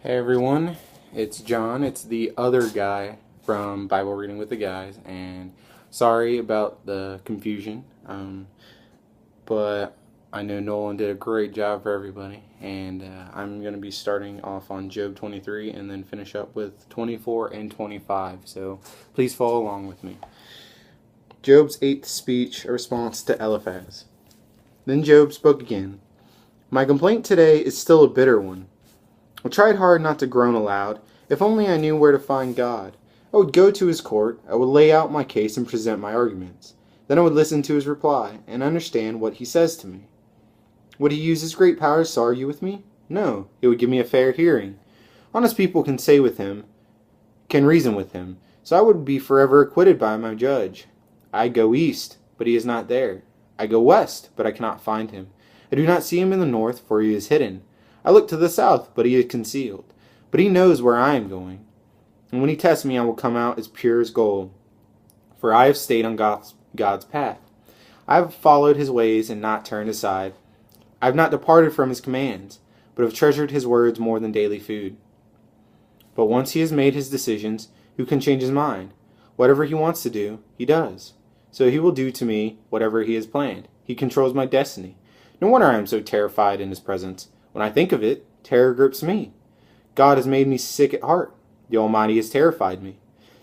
Hey everyone, it's John. It's the other guy from Bible Reading with the Guys, and sorry about the confusion, but I know Nolan did a great job for everybody, and I'm going to be starting off on Job 23 and then finish up with 24 and 25, so please follow along with me. Job's eighth speech, a response to Eliphaz. Then Job spoke again. My complaint today is still a bitter one. I tried hard not to groan aloud. If only I knew where to find God. I would go to his court, I would lay out my case and present my arguments. Then I would listen to his reply, and understand what he says to me. Would he use his great powers to argue with me? No, he would give me a fair hearing. Honest people can reason with him, so I would be forever acquitted by my judge. I go east, but he is not there. I go west, but I cannot find him. I do not see him in the north, for he is hidden. I look to the south, but he is concealed. But he knows where I am going. And when he tests me, I will come out as pure as gold. For I have stayed on God's path. I have followed his ways and not turned aside. I have not departed from his commands, but have treasured his words more than daily food. But once he has made his decisions, who can change his mind? Whatever he wants to do, he does. So he will do to me whatever he has planned. He controls my destiny. No wonder I am so terrified in his presence. When I think of it, terror grips me. God has made me sick at heart. The Almighty has terrified me.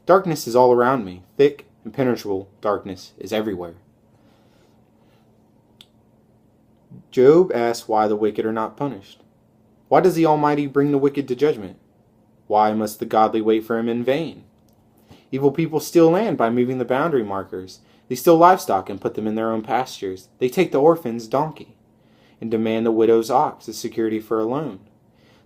Darkness is all around me. Thick, impenetrable darkness is everywhere. Job asks why the wicked are not punished. Why does the Almighty bring the wicked to judgment? Why must the godly wait for him in vain? Evil people steal land by moving the boundary markers. They steal livestock and put them in their own pastures. They take the orphan's donkey and demand the widow's ox as security for a loan.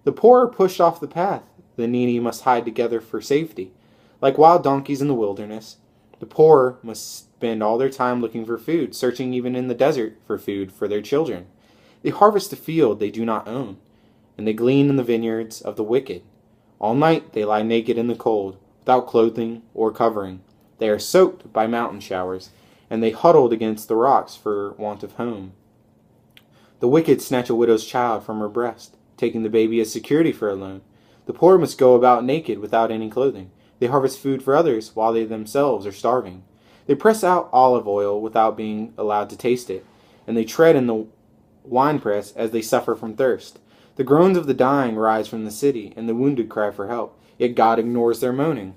The poor are pushed off the path. The needy must hide together for safety. Like wild donkeys in the wilderness, the poor must spend all their time looking for food, searching even in the desert for food for their children. They harvest a field they do not own, and they glean in the vineyards of the wicked. All night they lie naked in the cold, without clothing or covering. They are soaked by mountain showers, and they huddled against the rocks for want of home. The wicked snatch a widow's child from her breast, taking the baby as security for a loan. The poor must go about naked without any clothing. They harvest food for others while they themselves are starving. They press out olive oil without being allowed to taste it, and they tread in the winepress as they suffer from thirst. The groans of the dying rise from the city, and the wounded cry for help, yet God ignores their moaning.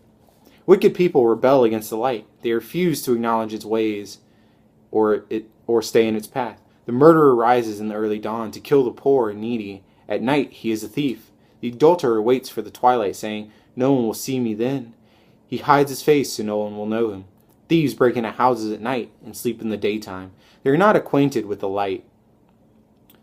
Wicked people rebel against the light. They refuse to acknowledge its ways or stay in its path. The murderer rises in the early dawn to kill the poor and needy. At night he is a thief. The adulterer waits for the twilight, saying, "No one will see me then." He hides his face so no one will know him. Thieves break into houses at night and sleep in the daytime. They are not acquainted with the light.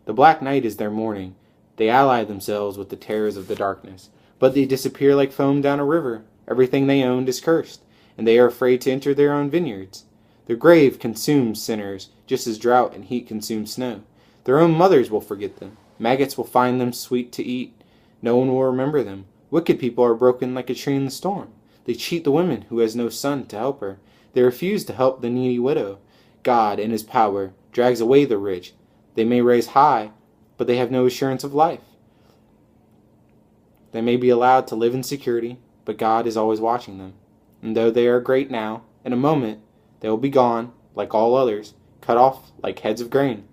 The black night is their morning. They ally themselves with the terrors of the darkness. But they disappear like foam down a river. Everything they owned is cursed, and they are afraid to enter their own vineyards. Their grave consumes sinners, just as drought and heat consume snow. Their own mothers will forget them. Maggots will find them sweet to eat. No one will remember them. Wicked people are broken like a tree in the storm. They cheat the woman who has no son to help her. They refuse to help the needy widow. God, in his power, drags away the rich. They may raise high, but they have no assurance of life. They may be allowed to live in security, but God is always watching them. And though they are great now, in a moment, they will be gone, like all others, cut off like heads of grain.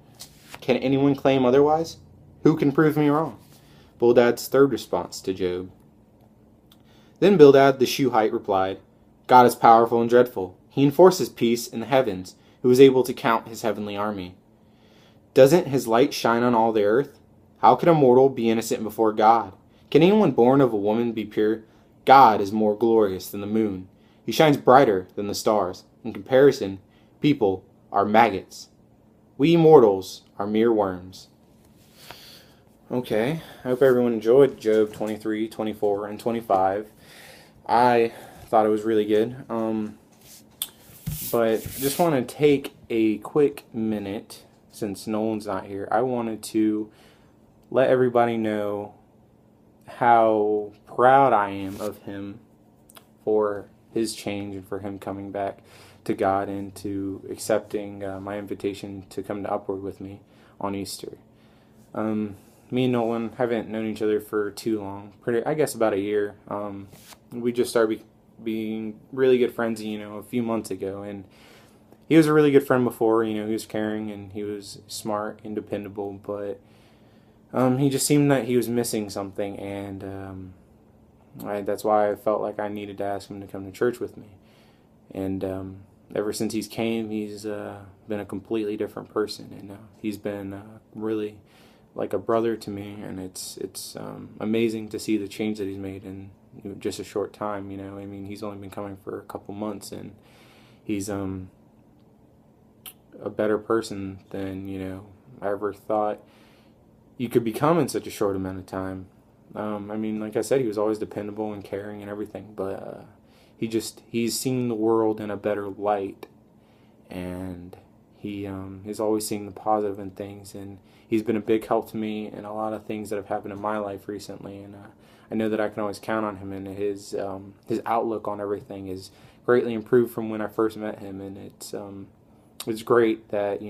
Can anyone claim otherwise? Who can prove me wrong? Bildad's third response to Job. Then Bildad the Shuhite replied, God is powerful and dreadful. He enforces peace in the heavens, who is able to count his heavenly army. Doesn't his light shine on all the earth? How can a mortal be innocent before God? Can anyone born of a woman be pure? God is more glorious than the moon. He shines brighter than the stars. In comparison, people are maggots. We mortals are mere worms. Okay, I hope everyone enjoyed Job 23, 24, and 25. I thought it was really good. But just want to take a quick minute, since Nolan's not here. I wanted to let everybody know how proud I am of him for his change and for him coming back to God and to accepting my invitation to come to Upward with me on Easter. me and Nolan haven't known each other for too long. I guess about a year. We just started being really good friends, a few months ago. And he was a really good friend before. He was caring and he was smart and dependable. But he just seemed that he was missing something, and that's why I felt like I needed to ask him to come to church with me. And ever since he's came, he's been a completely different person, and he's been really like a brother to me. And it's amazing to see the change that he's made in just a short time. I mean, he's only been coming for a couple months, and he's a better person than I ever thought you could become in such a short amount of time. I mean, like I said, he was always dependable and caring and everything, but he's seen the world in a better light, and he is always seeing the positive in things, and he's been a big help to me in a lot of things that have happened in my life recently, and I know that I can always count on him, and his outlook on everything is greatly improved from when I first met him, and it's great that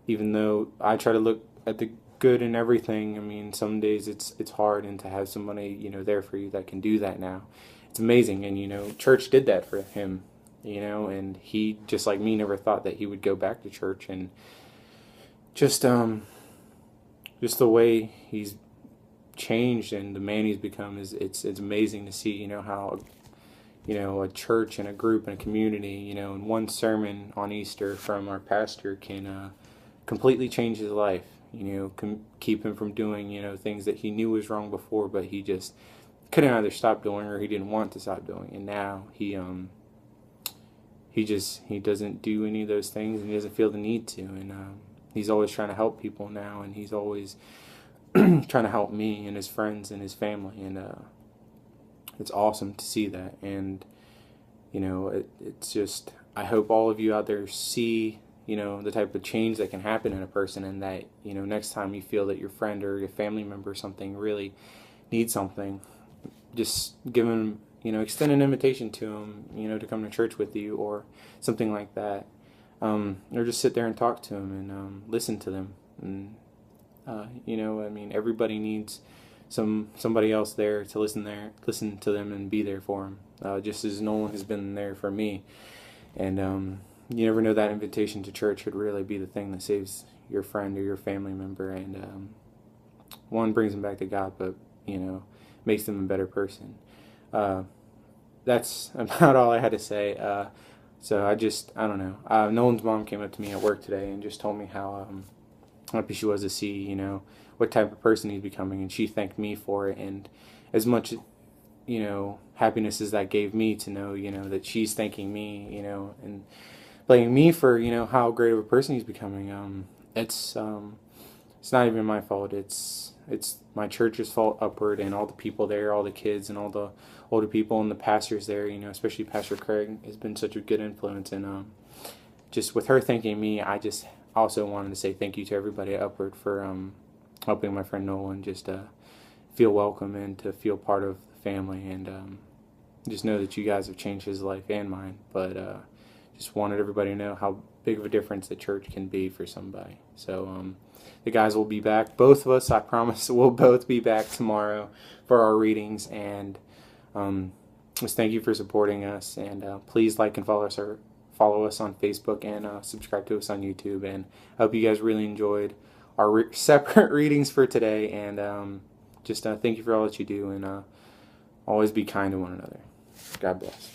even though I try to look at the good in everything, I mean, some days it's hard, and to have somebody there for you that can do that now, it's amazing. And church did that for him, and he, just like me, never thought that he would go back to church. And just the way he's changed and the man he's become it's amazing to see how a church and a group and a community, in one sermon on Easter from our pastor can completely change his life. Keep him from doing things that he knew was wrong before, but he just couldn't either stop doing or he didn't want to stop doing. And now he doesn't do any of those things, and he doesn't feel the need to. And he's always trying to help people now, and he's always trying to help me and his friends and his family. And it's awesome to see that. And it's just, I hope all of you out there see the type of change that can happen in a person, and that next time you feel that your friend or your family member or something really needs something, just give them, extend an invitation to them, to come to church with you or something like that, or just sit there and talk to them and listen to them. And I mean, everybody needs somebody else there to listen to them and be there for them, just as Nolan has been there for me. And you never know, that invitation to church could really be the thing that saves your friend or your family member, and one, brings them back to God, but makes them a better person. That's about all I had to say. So I don't know. Nolan's mom came up to me at work today and just told me how happy she was to see what type of person he's becoming, and she thanked me for it. And as much happiness as that gave me to know that she's thanking me, and blaming me for how great of a person he's becoming. It's not even my fault. It's my church's fault upward, and all the people there, all the kids and all the older people and the pastors there, especially Pastor Craig has been such a good influence. And just with her thanking me, I just also wanted to say thank you to everybody at Upward for helping my friend Nolan just feel welcome and to feel part of the family, and just know that you guys have changed his life and mine. But just wanted everybody to know how big of a difference the church can be for somebody. So the guys will be back. Both of us, I promise, will both be back tomorrow for our readings. And just thank you for supporting us. And please like and follow us on Facebook, and subscribe to us on YouTube. And I hope you guys really enjoyed our separate readings for today. And just thank you for all that you do. And always be kind to one another. God bless.